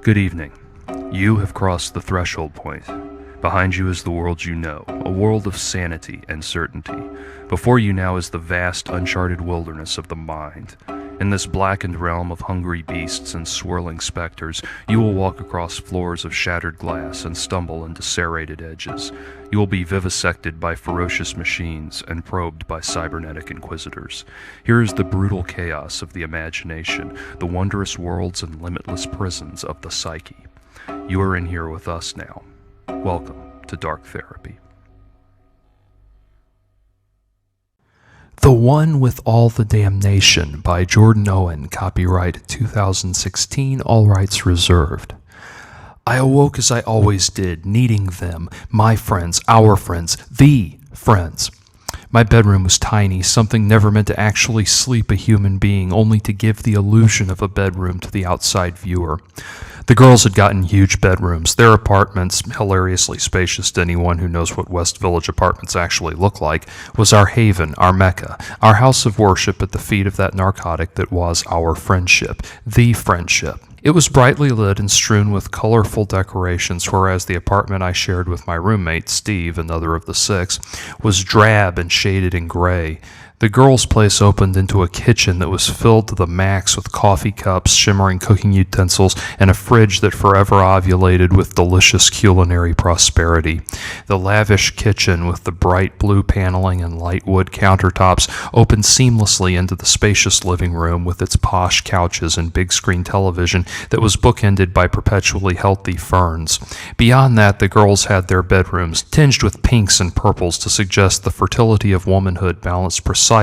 Good evening. You have crossed the threshold point. Behind you is the world you know, a world of sanity and certainty. Before you now is the vast, uncharted wilderness of the mind. In this blackened realm of hungry beasts and swirling specters, you will walk across floors of shattered glass and stumble into serrated edges. You will be vivisected by ferocious machines and probed by cybernetic inquisitors. Here is the brutal chaos of the imagination, the wondrous worlds and limitless prisons of the psyche. You are in here with us now. Welcome to Dark Therapy. The One with All the Damnation by Jordan Owen, copyright 2016, all rights reserved. I awoke as I always did, needing them, my friends, our friends, the friends. My bedroom was tiny, something never meant to actually sleep a human being, only to give the illusion of a bedroom to the outside viewer. The girls had gotten huge bedrooms. Their apartments, hilariously spacious to anyone who knows what West Village apartments actually look like, was our haven, our Mecca, our house of worship at the feet of that narcotic that was our friendship, the friendship. It was brightly lit and strewn with colorful decorations, whereas the apartment I shared with my roommate, Steve, another of the six, was drab and shaded in gray. The girls' place opened into a kitchen that was filled to the max with coffee cups, shimmering cooking utensils, and a fridge that forever ovulated with delicious culinary prosperity. The lavish kitchen, with the bright blue paneling and light wood countertops, opened seamlessly into the spacious living room with its posh couches and big screen television that was bookended by perpetually healthy ferns. Beyond that, the girls had their bedrooms, tinged with pinks and purples to suggest the fertility of womanhood balanced precisely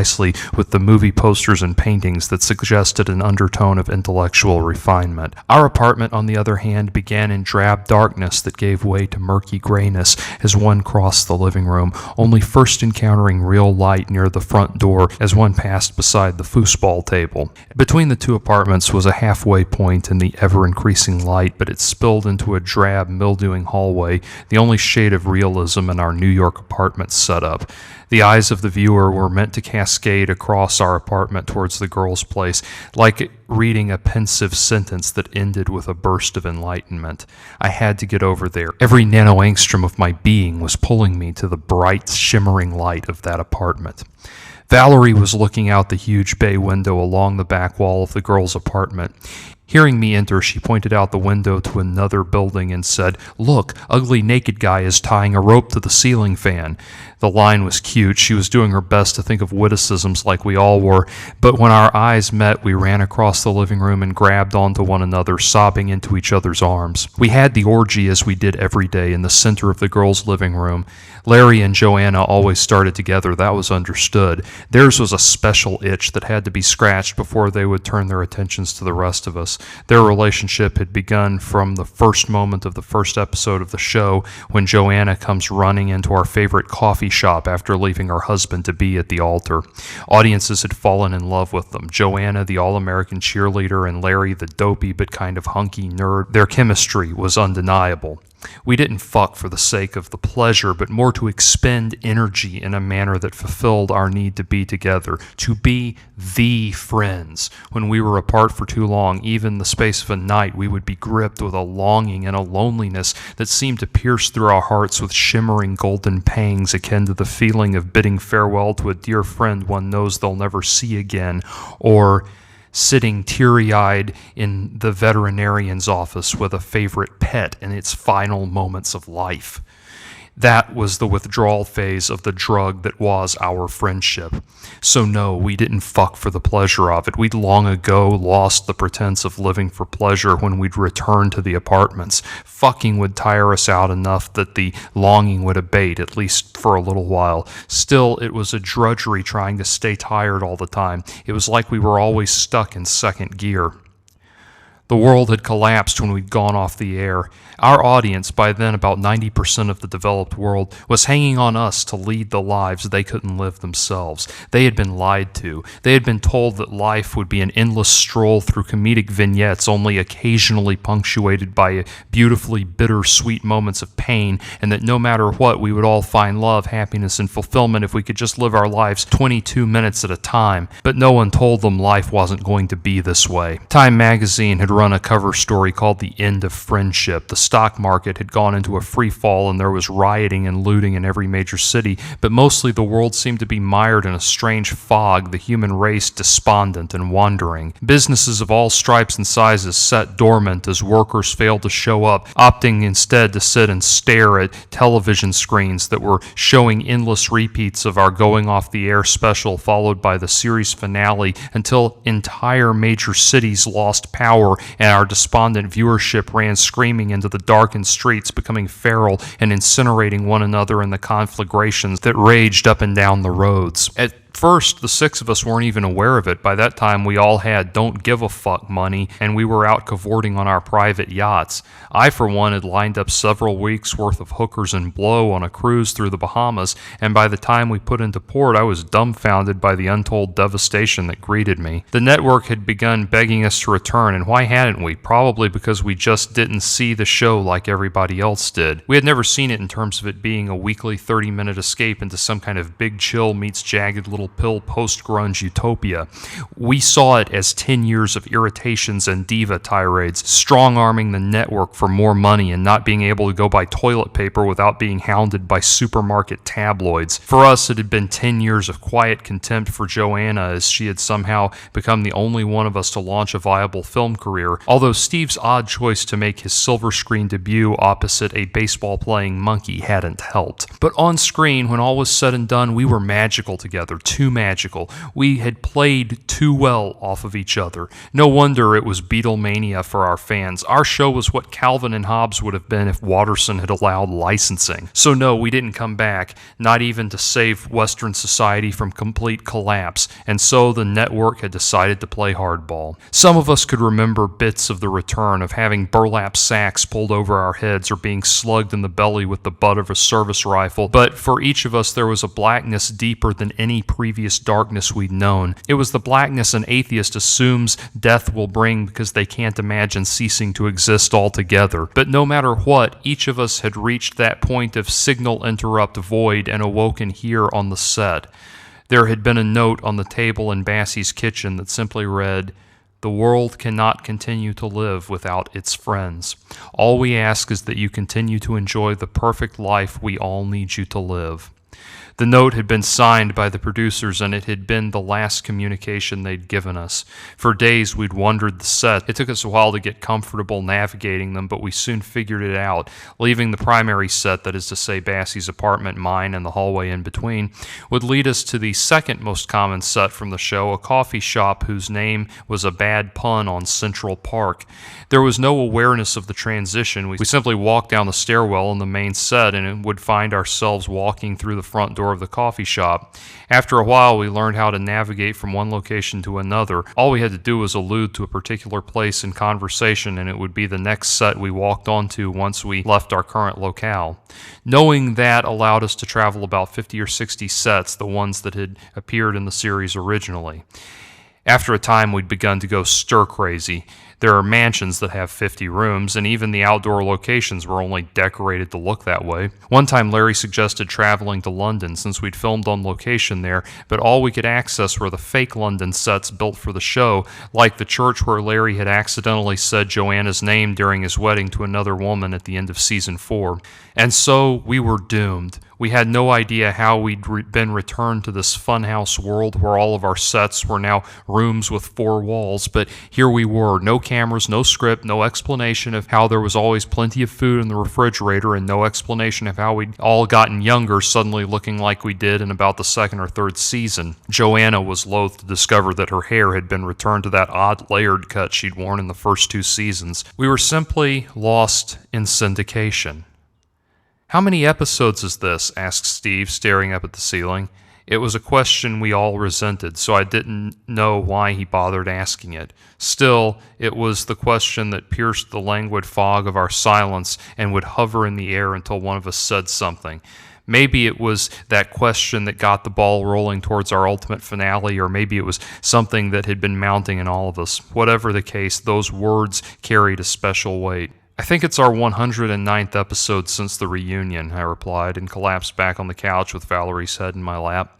with the movie posters and paintings that suggested an undertone of intellectual refinement. Our apartment, on the other hand, began in drab darkness that gave way to murky grayness as one crossed the living room, only first encountering real light near the front door as one passed beside the foosball table. Between the two apartments was a halfway point in the ever-increasing light, but it spilled into a drab, mildewing hallway, the only shade of realism in our New York apartment setup. The eyes of the viewer were meant to cascade across our apartment towards the girls' place, like reading a pensive sentence that ended with a burst of enlightenment. I had to get over there. Every nanoangstrom of my being was pulling me to the bright, shimmering light of that apartment. Valerie was looking out the huge bay window along the back wall of the girls' apartment. Hearing me enter, she pointed out the window to another building and said, "Look, ugly naked guy is tying a rope to the ceiling fan." The line was cute. She was doing her best to think of witticisms like we all were, but when our eyes met, we ran across the living room and grabbed onto one another, sobbing into each other's arms. We had the orgy as we did every day in the center of the girls' living room. Larry and Joanna always started together, that was understood. Theirs was a special itch that had to be scratched before they would turn their attentions to the rest of us. Their relationship had begun from the first moment of the first episode of the show, when Joanna comes running into our favorite coffee shop after leaving her husband-to-be at the altar. Audiences had fallen in love with them. Joanna, the all-American cheerleader, and Larry, the dopey but kind of hunky nerd. Their chemistry was undeniable. We didn't fuck for the sake of the pleasure, but more to expend energy in a manner that fulfilled our need to be together, to be the friends. When we were apart for too long, even the space of a night, we would be gripped with a longing and a loneliness that seemed to pierce through our hearts with shimmering golden pangs akin to the feeling of bidding farewell to a dear friend one knows they'll never see again, or sitting teary-eyed in the veterinarian's office with a favorite pet in its final moments of life. That was the withdrawal phase of the drug that was our friendship. So no, we didn't fuck for the pleasure of it. We'd long ago lost the pretense of living for pleasure when we'd return to the apartments. Fucking would tire us out enough that the longing would abate, at least for a little while. Still, it was a drudgery trying to stay tired all the time. It was like we were always stuck in second gear. The world had collapsed when we'd gone off the air. Our audience, by then about 90% of the developed world, was hanging on us to lead the lives they couldn't live themselves. They had been lied to. They had been told that life would be an endless stroll through comedic vignettes only occasionally punctuated by beautifully bittersweet moments of pain, and that no matter what, we would all find love, happiness, and fulfillment if we could just live our lives 22 minutes at a time. But no one told them life wasn't going to be this way. Time magazine had run a cover story called The End of Friendship. The stock market had gone into a free fall and there was rioting and looting in every major city, but mostly the world seemed to be mired in a strange fog, the human race despondent and wandering. Businesses of all stripes and sizes sat dormant as workers failed to show up, opting instead to sit and stare at television screens that were showing endless repeats of our going off the air special, followed by the series finale, until entire major cities lost power and our despondent viewership ran screaming into the darkened streets, becoming feral and incinerating one another in the conflagrations that raged up and down the roads. At first, the six of us weren't even aware of it. By that time, we all had don't give a fuck money, and we were out cavorting on our private yachts. I, for one, had lined up several weeks' worth of hookers and blow on a cruise through the Bahamas, and by the time we put into port, I was dumbfounded by the untold devastation that greeted me. The network had begun begging us to return, and why hadn't we? Probably because we just didn't see the show like everybody else did. We had never seen it in terms of it being a weekly 30-minute escape into some kind of Big Chill meets Jagged Little Pill post-grunge utopia. We saw it as 10 years of irritations and diva tirades, strong-arming the network for more money and not being able to go buy toilet paper without being hounded by supermarket tabloids. For us, it had been 10 years of quiet contempt for Joanna, as she had somehow become the only one of us to launch a viable film career, although Steve's odd choice to make his silver screen debut opposite a baseball-playing monkey hadn't helped. But on screen, when all was said and done, we were magical together, too magical. We had played too well off of each other. No wonder it was Beatlemania for our fans. Our show was what Calvin and Hobbes would have been if Watterson had allowed licensing. So no, we didn't come back, not even to save Western society from complete collapse, and so the network had decided to play hardball. Some of us could remember bits of the return, of having burlap sacks pulled over our heads or being slugged in the belly with the butt of a service rifle, but for each of us there was a blackness deeper than any previous darkness we'd known. It was the blackness an atheist assumes death will bring because they can't imagine ceasing to exist altogether. But no matter what, each of us had reached that point of signal interrupt void and awoken here on the set. There had been a note on the table in Bassie's kitchen that simply read, "The world cannot continue to live without its friends. All we ask is that you continue to enjoy the perfect life we all need you to live." The note had been signed by the producers, and it had been the last communication they'd given us. For days we'd wandered the set. It took us a while to get comfortable navigating them, but we soon figured it out. Leaving the primary set, that is to say Bassie's apartment, mine, and the hallway in between, would lead us to the second most common set from the show, a coffee shop whose name was a bad pun on Central Park. There was no awareness of the transition. We simply walked down the stairwell in the main set and would find ourselves walking through the front door of the coffee shop. After a while, we learned how to navigate from one location to another. All we had to do was allude to a particular place in conversation, and it would be the next set we walked onto once we left our current locale. Knowing that allowed us to travel about 50 or 60 sets, the ones that had appeared in the series originally. After a time, we'd begun to go stir-crazy. There are mansions that have 50 rooms, and even the outdoor locations were only decorated to look that way. One time Larry suggested traveling to London since we'd filmed on location there, but all we could access were the fake London sets built for the show, like the church where Larry had accidentally said Joanna's name during his wedding to another woman at the end of season 4. And so we were doomed. We had no idea how we'd been returned to this funhouse world where all of our sets were now rooms with 4 walls, but here we were, no cameras, no script, no explanation of how there was always plenty of food in the refrigerator, and no explanation of how we'd all gotten younger, suddenly looking like we did in about the 2nd or 3rd season. Joanna was loath to discover that her hair had been returned to that odd layered cut she'd worn in the first 2 seasons. We were simply lost in syndication. "How many episodes is this?" asked Steve, staring up at the ceiling. It was a question we all resented, so I didn't know why he bothered asking it. Still, it was the question that pierced the languid fog of our silence and would hover in the air until one of us said something. Maybe it was that question that got the ball rolling towards our ultimate finale, or maybe it was something that had been mounting in all of us. Whatever the case, those words carried a special weight. "I think it's our 109th episode since the reunion," I replied, and collapsed back on the couch with Valerie's head in my lap.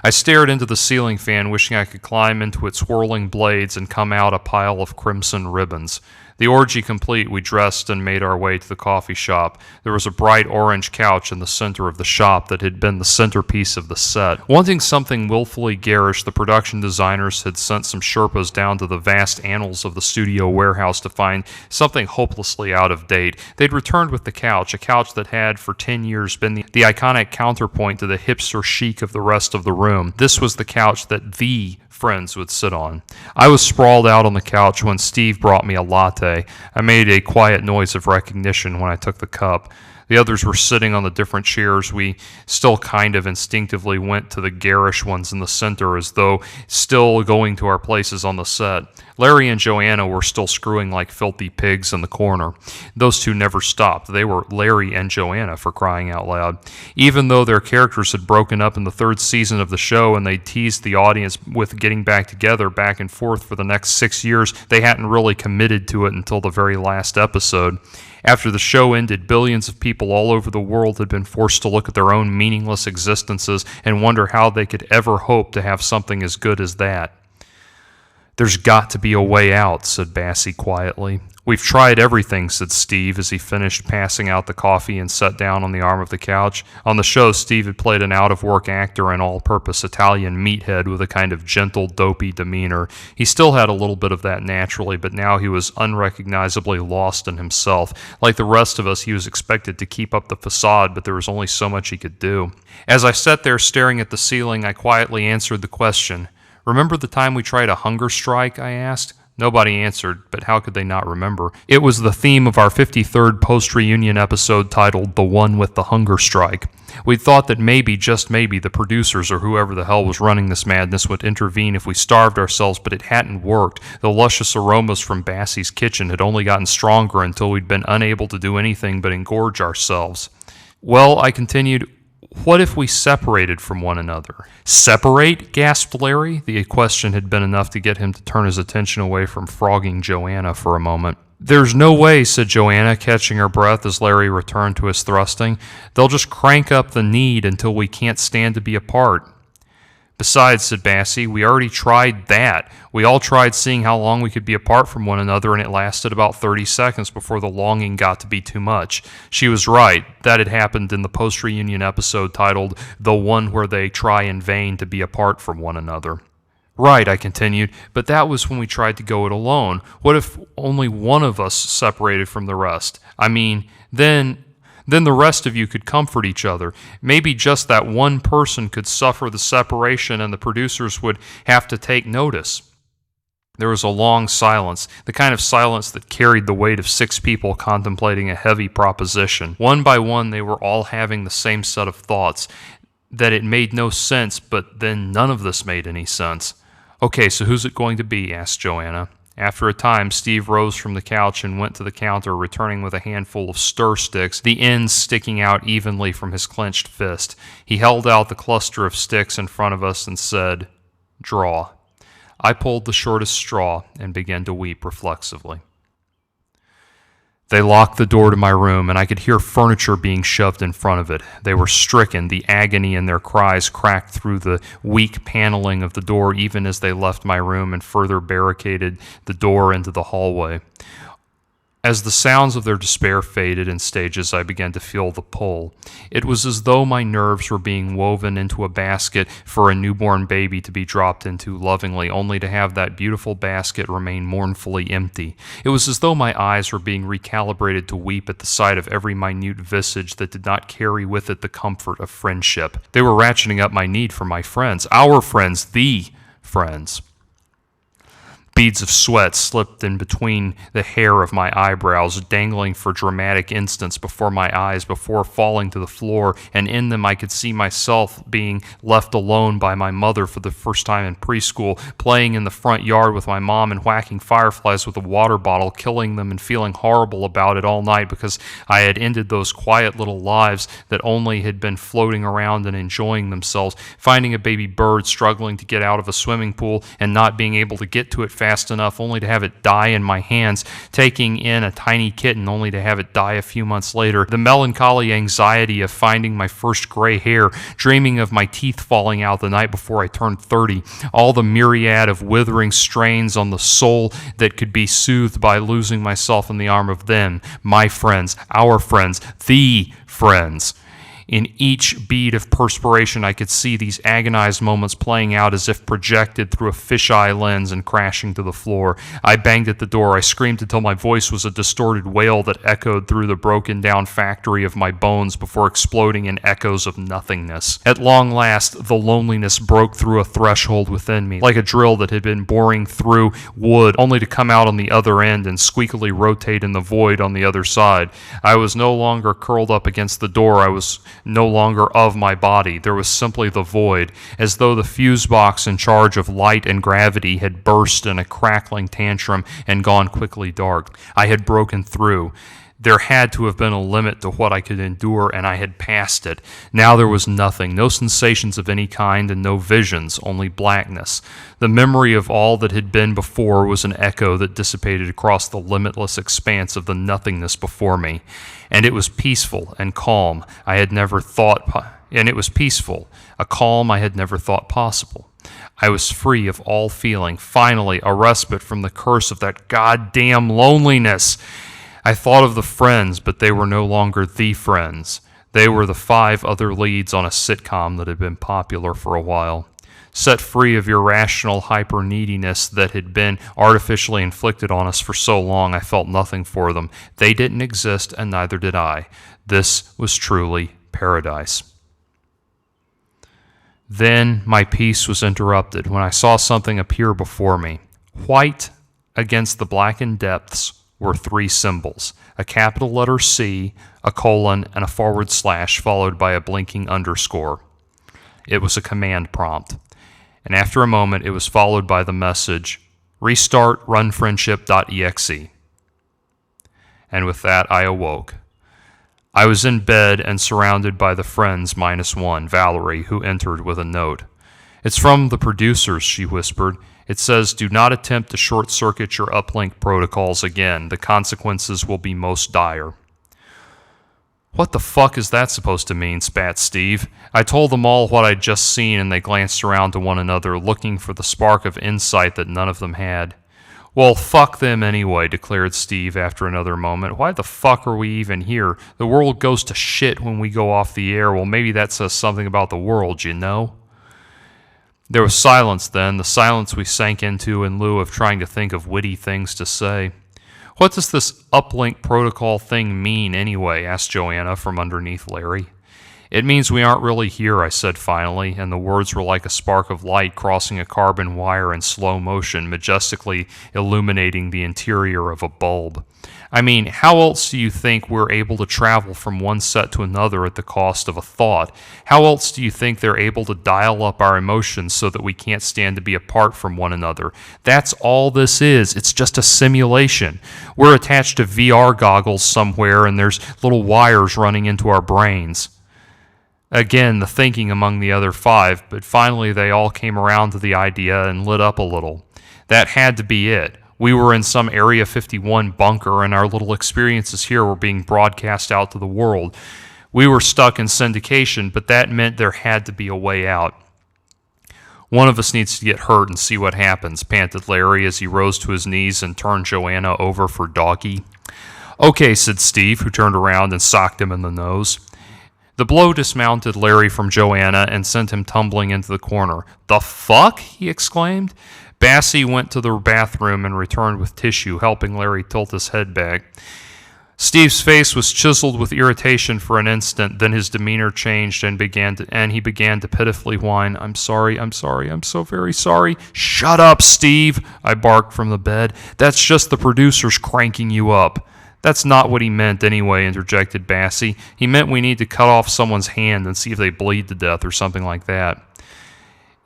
I stared into the ceiling fan, wishing I could climb into its whirling blades and come out a pile of crimson ribbons. The orgy complete, we dressed and made our way to the coffee shop. There was a bright orange couch in the center of the shop that had been the centerpiece of the set. Wanting something willfully garish, the production designers had sent some Sherpas down to the vast annals of the studio warehouse to find something hopelessly out of date. They'd returned with the couch, a couch that had for 10 years been the iconic counterpoint to the hipster chic of the rest of the room. This was the couch that the friends would sit on. I was sprawled out on the couch when Steve brought me a latte. I made a quiet noise of recognition when I took the cup. The others were sitting on the different chairs. We still kind of instinctively went to the garish ones in the center as though still going to our places on the set. Larry and Joanna were still screwing like filthy pigs in the corner. Those two never stopped. They were Larry and Joanna, for crying out loud. Even though their characters had broken up in the third season of the show and they teased the audience with getting back together back and forth for the next 6 years, they hadn't really committed to it until the very last episode. After the show ended, billions of people all over the world had been forced to look at their own meaningless existences and wonder how they could ever hope to have something as good as that. "There's got to be a way out," said Bassie quietly. "We've tried everything," said Steve as he finished passing out the coffee and sat down on the arm of the couch. On the show, Steve had played an out-of-work actor and all-purpose Italian meathead with a kind of gentle, dopey demeanor. He still had a little bit of that naturally, but now he was unrecognizably lost in himself. Like the rest of us, he was expected to keep up the facade, but there was only so much he could do. As I sat there staring at the ceiling, I quietly answered the question. "Remember the time we tried a hunger strike?" I asked. Nobody answered, but how could they not remember? It was the theme of our 53rd post-reunion episode titled The One with the Hunger Strike. We thought that maybe, just maybe, the producers or whoever the hell was running this madness would intervene if we starved ourselves, but it hadn't worked. The luscious aromas from Bassie's kitchen had only gotten stronger until we'd been unable to do anything but engorge ourselves. "Well," I continued, "what if we separated from one another?" "Separate?" gasped Larry. The question had been enough to get him to turn his attention away from frogging Joanna for a moment. "There's no way," said Joanna, catching her breath as Larry returned to his thrusting. "They'll just crank up the need until we can't stand to be apart." "Besides," said Bassie, "we already tried that. We all tried seeing how long we could be apart from one another, and it lasted about 30 seconds before the longing got to be too much." She was right. That had happened in the post-reunion episode titled The One Where They Try in Vain to Be Apart from One Another. "Right," I continued, "but that was when we tried to go it alone. What if only one of us separated from the rest? I mean, then the rest of you could comfort each other. Maybe just that one person could suffer the separation and the producers would have to take notice." There was a long silence, the kind of silence that carried the weight of 6 people contemplating a heavy proposition. One by one, they were all having the same set of thoughts, that it made no sense, but then none of this made any sense. "Okay, so who's it going to be?" asked Joanna. After a time, Steve rose from the couch and went to the counter, returning with a handful of stir sticks, the ends sticking out evenly from his clenched fist. He held out the cluster of sticks in front of us and said, "Draw." I pulled the shortest straw and began to weep reflexively. They locked the door to my room, and I could hear furniture being shoved in front of it. They were stricken. The agony in their cries cracked through the weak paneling of the door even as they left my room and further barricaded the door into the hallway. As the sounds of their despair faded in stages, I began to feel the pull. It was as though my nerves were being woven into a basket for a newborn baby to be dropped into lovingly, only to have that beautiful basket remain mournfully empty. It was as though my eyes were being recalibrated to weep at the sight of every minute visage that did not carry with it the comfort of friendship. They were ratcheting up my need for my friends, our friends, the friends. Beads of sweat slipped in between the hair of my eyebrows, dangling for dramatic instants before my eyes before falling to the floor, and in them I could see myself being left alone by my mother for the first time in preschool, playing in the front yard with my mom and whacking fireflies with a water bottle, killing them and feeling horrible about it all night because I had ended those quiet little lives that only had been floating around and enjoying themselves, finding a baby bird struggling to get out of a swimming pool and not being able to get to it fast fast enough only to have it die in my hands, taking in a tiny kitten only to have it die a few months later, the melancholy anxiety of finding my first gray hair, dreaming of my teeth falling out the night before I turned 30, all the myriad of withering strains on the soul that could be soothed by losing myself in the arm of them, my friends, our friends, the friends. In each bead of perspiration, I could see these agonized moments playing out as if projected through a fisheye lens and crashing to the floor. I banged at the door. I screamed until my voice was a distorted wail that echoed through the broken-down factory of my bones before exploding in echoes of nothingness. At long last, the loneliness broke through a threshold within me, like a drill that had been boring through wood, only to come out on the other end and squeakily rotate in the void on the other side. I was no longer curled up against the door. I was no longer of my body. There was simply the void, as though the fuse box in charge of light and gravity had burst in a crackling tantrum and gone quickly dark. I had broken through. There had to have been a limit to what I could endure, and I had passed it. Now there was nothing, no sensations of any kind, and no visions, only blackness. The memory of all that had been before was an echo that dissipated across the limitless expanse of the nothingness before me. And it was peaceful and calm. It was peaceful, a calm I had never thought possible. I was free of all feeling, finally a respite from the curse of that goddamn loneliness. I thought of the friends, but they were no longer the friends. They were the 5 other leads on a sitcom that had been popular for a while. Set free of irrational hyper-neediness that had been artificially inflicted on us for so long, I felt nothing for them. They didn't exist, and neither did I. This was truly paradise. Then my peace was interrupted when I saw something appear before me. White against the blackened depths were 3 symbols, a capital letter C, a colon, and a / followed by a blinking underscore. It was a command prompt, and after a moment it was followed by the message, restart runfriendship.exe. And with that I awoke. I was in bed and surrounded by the friends -1, Valerie, who entered with a note. "It's from the producers," she whispered. "It says, do not attempt to short-circuit your uplink protocols again. The consequences will be most dire." "What the fuck is that supposed to mean?" spat Steve. I told them all what I'd just seen, and they glanced around to one another, looking for the spark of insight that none of them had. "Well, fuck them anyway," declared Steve after another moment. "Why the fuck are we even here? The world goes to shit when we go off the air. Well, maybe that says something about the world, you know?" There was silence then, the silence we sank into in lieu of trying to think of witty things to say. "What does this uplink protocol thing mean anyway?" asked Joanna from underneath Larry. "It means we aren't really here," I said finally, and the words were like a spark of light crossing a carbon wire in slow motion, majestically illuminating the interior of a bulb. "I mean, how else do you think we're able to travel from one set to another at the cost of a thought? How else do you think they're able to dial up our emotions so that we can't stand to be apart from one another? That's all this is. It's just a simulation. We're attached to VR goggles somewhere, and there's little wires running into our brains." Again, the thinking among the other 5, but finally they all came around to the idea and lit up a little. That had to be it. We were in some Area 51 bunker, and our little experiences here were being broadcast out to the world. We were stuck in syndication, but that meant there had to be a way out. "One of us needs to get hurt and see what happens," panted Larry as he rose to his knees and turned Joanna over for doggy. "Okay," said Steve, who turned around and socked him in the nose. The blow dismounted Larry from Joanna and sent him tumbling into the corner. "The fuck?" he exclaimed. Bassie went to the bathroom and returned with tissue, helping Larry tilt his head back. Steve's face was chiseled with irritation for an instant, then his demeanor changed and he began to pitifully whine. I'm sorry, I'm so very sorry." "Shut up, Steve," I barked from the bed. "That's just the producers cranking you up." "That's not what he meant anyway," interjected Bassie. "He meant we need to cut off someone's hand and see if they bleed to death or something like that."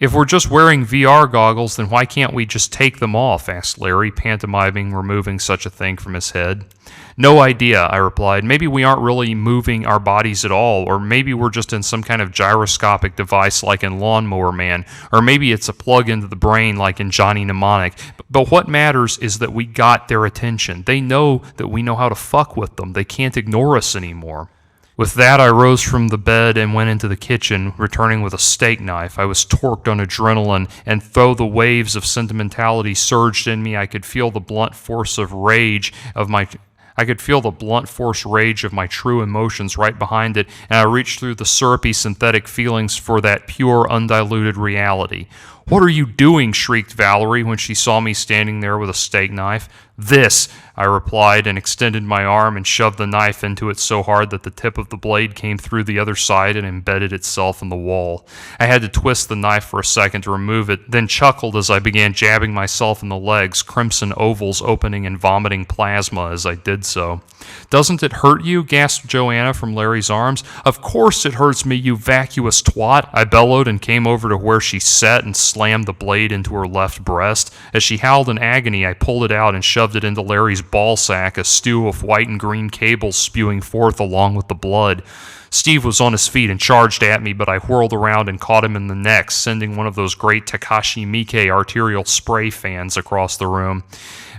"If we're just wearing VR goggles, then why can't we just take them off?" asked Larry, pantomiming removing such a thing from his head. "No idea," I replied. "Maybe we aren't really moving our bodies at all, or maybe we're just in some kind of gyroscopic device like in Lawnmower Man, or maybe it's a plug into the brain like in Johnny Mnemonic. But what matters is that we got their attention. They know that we know how to fuck with them. They can't ignore us anymore." With that, I rose from the bed and went into the kitchen, returning with a steak knife. I was torqued on adrenaline, and though the waves of sentimentality surged in me, I could feel the blunt force rage of my true emotions right behind it, and I reached through the syrupy synthetic feelings for that pure, undiluted reality. "What are you doing?" shrieked Valerie when she saw me standing there with a steak knife. "This," I replied, and extended my arm and shoved the knife into it so hard that the tip of the blade came through the other side and embedded itself in the wall. I had to twist the knife for a second to remove it, then chuckled as I began jabbing myself in the legs, crimson ovals opening and vomiting plasma as I did so. "Doesn't it hurt you?" gasped Joanna from Larry's arms. "Of course it hurts me, you vacuous twat," I bellowed, and came over to where she sat and slammed the blade into her left breast. As she howled in agony, I pulled it out and shoved it into Larry's ballsack, a stew of white and green cables spewing forth along with the blood. Steve was on his feet and charged at me, but I whirled around and caught him in the neck, sending one of those great Takashi Miike arterial spray fans across the room.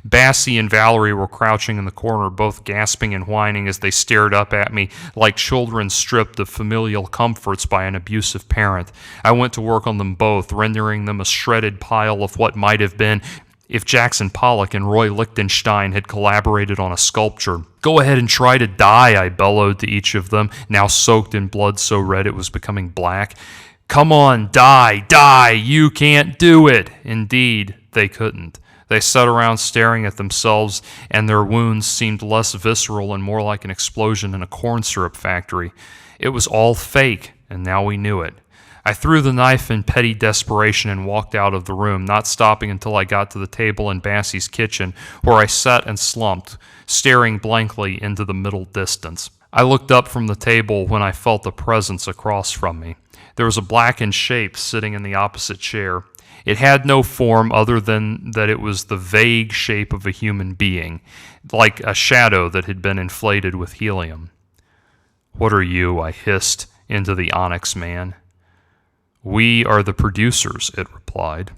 Bassie and Valerie were crouching in the corner, both gasping and whining as they stared up at me like children stripped of familial comforts by an abusive parent. I went to work on them both, rendering them a shredded pile of what might have been if Jackson Pollock and Roy Lichtenstein had collaborated on a sculpture. "Go ahead and try to die," I bellowed to each of them, now soaked in blood so red it was becoming black. "Come on, die, die, you can't do it." Indeed, they couldn't. They sat around staring at themselves, and their wounds seemed less visceral and more like an explosion in a corn syrup factory. It was all fake, and now we knew it. I threw the knife in petty desperation and walked out of the room, not stopping until I got to the table in Bassie's kitchen, where I sat and slumped, staring blankly into the middle distance. I looked up from the table when I felt a presence across from me. There was a blackened shape sitting in the opposite chair. It had no form other than that it was the vague shape of a human being, like a shadow that had been inflated with helium. "What are you?" I hissed into the Onyx Man. "We are the producers," it replied.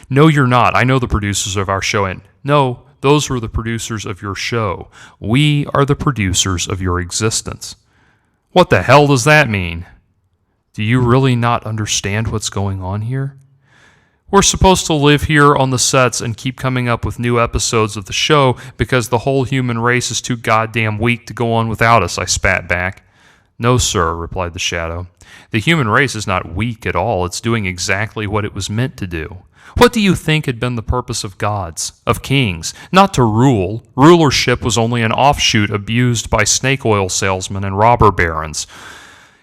"No, you're not. I know the producers of our show." And "No, those were the producers of your show. We are the producers of your existence." "What the hell does that mean?" "Do you really not understand what's going on here? We're supposed to live here on the sets and keep coming up with new episodes of the show because the whole human race is too goddamn weak to go on without us," I spat back. "No, sir," replied the shadow. "The human race is not weak at all. It's doing exactly what it was meant to do. What do you think had been the purpose of gods, of kings? Not to rule. Rulership was only an offshoot abused by snake oil salesmen and robber barons.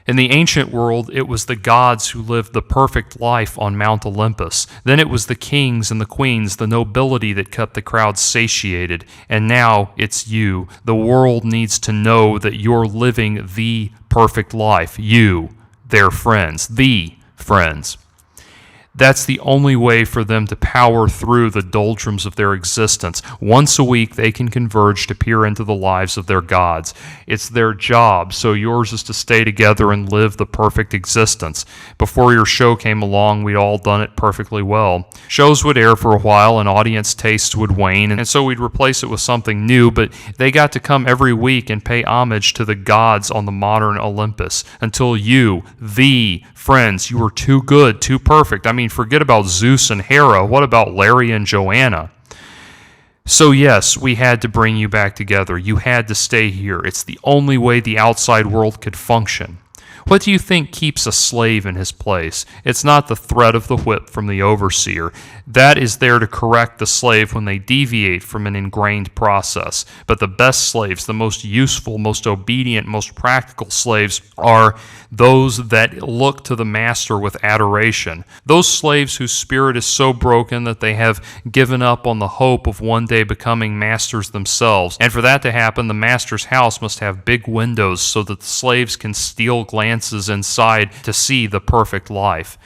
In the ancient world, it was the gods who lived the perfect life on Mount Olympus. Then it was the kings and the queens, the nobility that kept the crowd satiated. And now it's you. The world needs to know that you're living the perfect life. You, their friends, the friends. That's the only way for them to power through the doldrums of their existence. Once a week, they can converge to peer into the lives of their gods. It's their job, so yours is to stay together and live the perfect existence. Before your show came along, we'd all done it perfectly well. Shows would air for a while, and audience tastes would wane, and so we'd replace it with something new, but they got to come every week and pay homage to the gods on the modern Olympus, until you, the friends, you were too good, too perfect. I mean, forget about Zeus and Hera. What about Larry and Joanna? So yes, we had to bring you back together. You had to stay here. It's the only way the outside world could function. What do you think keeps a slave in his place? It's not the threat of the whip from the overseer. That is there to correct the slave when they deviate from an ingrained process. But the best slaves, the most useful, most obedient, most practical slaves are those that look to the master with adoration. Those slaves whose spirit is so broken that they have given up on the hope of one day becoming masters themselves. And for that to happen, the master's house must have big windows so that the slaves can steal glances inside to see the perfect life.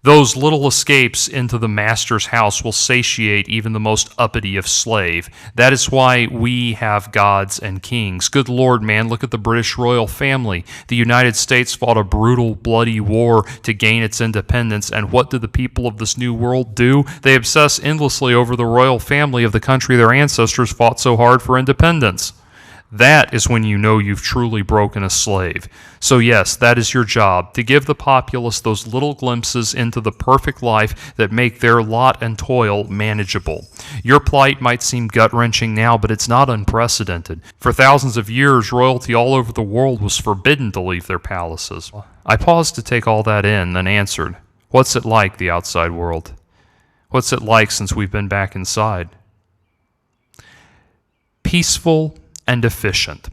Those little escapes into the master's house will satiate even the most uppity of slave. That is why we have gods and kings. Good Lord, man, look at the British royal family. The United States fought a brutal, bloody war to gain its independence, and what did the people of this new world do? They obsess endlessly over the royal family of the country their ancestors fought so hard for independence. That is when you know you've truly broken a slave. So yes, that is your job, to give the populace those little glimpses into the perfect life that make their lot and toil manageable. Your plight might seem gut-wrenching now, but it's not unprecedented. For thousands of years, royalty all over the world was forbidden to leave their palaces. I paused to take all that in, then answered, "What's it like, the outside world? What's it like since we've been back inside?" Peaceful and efficient.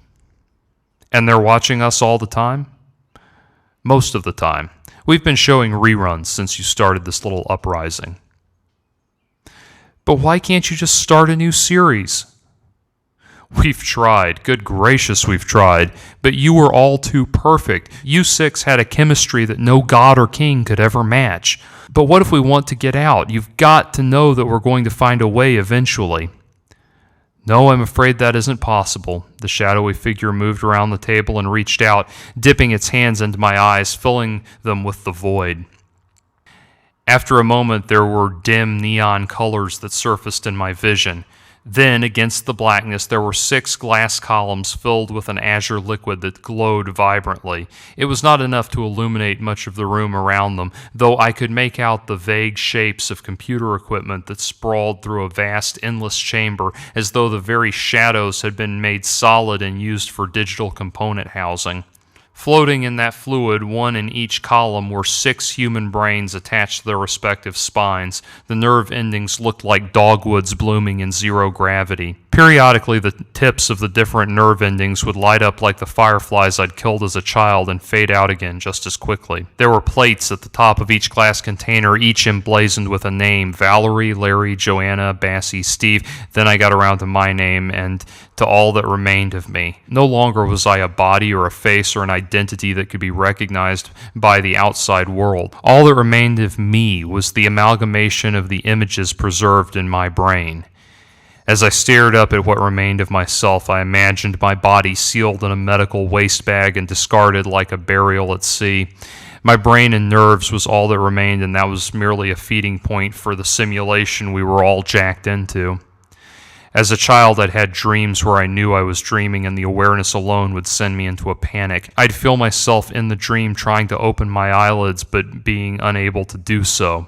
And they're watching us all the time? Most of the time. We've been showing reruns since you started this little uprising. But why can't you just start a new series? We've tried. Good gracious, we've tried. But you were all too perfect. You six had a chemistry that no god or king could ever match. But what if we want to get out? You've got to know that we're going to find a way eventually. No, I'm afraid that isn't possible. The shadowy figure moved around the table and reached out, dipping its hands into my eyes, filling them with the void. After a moment, there were dim neon colors that surfaced in my vision. Then, against the blackness, there were 6 glass columns filled with an azure liquid that glowed vibrantly. It was not enough to illuminate much of the room around them, though I could make out the vague shapes of computer equipment that sprawled through a vast, endless chamber, as though the very shadows had been made solid and used for digital component housing. Floating in that fluid, one in each column, were 6 human brains attached to their respective spines. The nerve endings looked like dogwoods blooming in zero gravity. Periodically, the tips of the different nerve endings would light up like the fireflies I'd killed as a child and fade out again just as quickly. There were plates at the top of each glass container, each emblazoned with a name: Valerie, Larry, Joanna, Bassie, Steve. Then I got around to my name and to all that remained of me. No longer was I a body or a face or an identity that could be recognized by the outside world. All that remained of me was the amalgamation of the images preserved in my brain. As I stared up at what remained of myself, I imagined my body sealed in a medical waste bag and discarded like a burial at sea. My brain and nerves was all that remained, and that was merely a feeding point for the simulation we were all jacked into. As a child, I'd had dreams where I knew I was dreaming, and the awareness alone would send me into a panic. I'd feel myself in the dream trying to open my eyelids, but being unable to do so.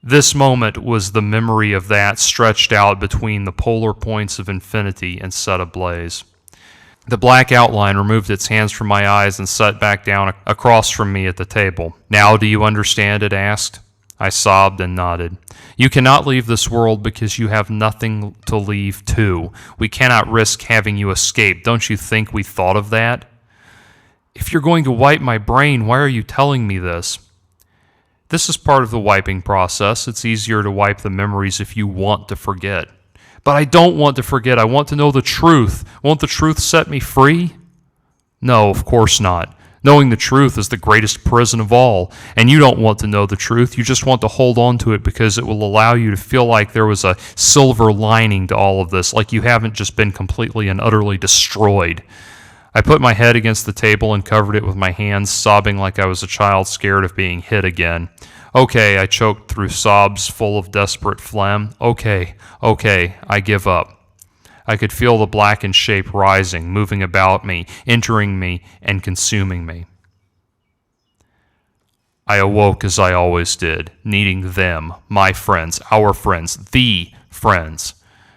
This moment was the memory of that stretched out between the polar points of infinity and set ablaze. The black outline removed its hands from my eyes and sat back down across from me at the table. "Now do you understand?" it asked. I sobbed and nodded. "You cannot leave this world because you have nothing to leave to. We cannot risk having you escape. Don't you think we thought of that?" "If you're going to wipe my brain, why are you telling me this?" "This is part of the wiping process. It's easier to wipe the memories if you want to forget." "But I don't want to forget. I want to know the truth. Won't the truth set me free?" "No, of course not. Knowing the truth is the greatest prison of all, and you don't want to know the truth. You just want to hold on to it because it will allow you to feel like there was a silver lining to all of this, like you haven't just been completely and utterly destroyed." I put my head against the table and covered it with my hands, sobbing like I was a child scared of being hit again. "Okay," I choked through sobs full of desperate phlegm. Okay, I give up." I could feel the blackened shape rising, moving about me, entering me, and consuming me. I awoke as I always did, needing them, my friends, our friends, the friends.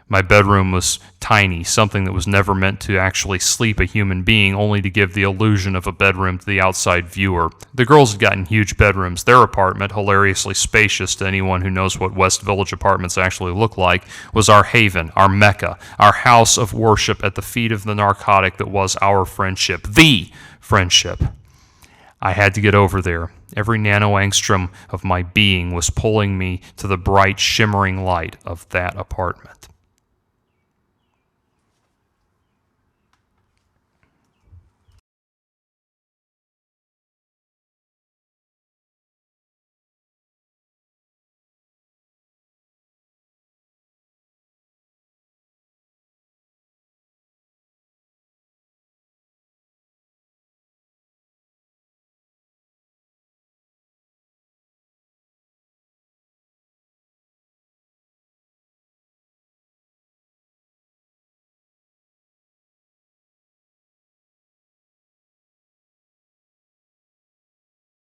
My bedroom was tiny, something that was never meant to actually sleep a human being, only to give the illusion of a bedroom to the outside viewer. The girls had gotten huge bedrooms. Their apartment, hilariously spacious to anyone who knows what West Village apartments actually look like, was our haven, our mecca, our house of worship at the feet of the narcotic that was our friendship, the friendship. I had to get over there. Every nanoangstrom of my being was pulling me to the bright, shimmering light of that apartment.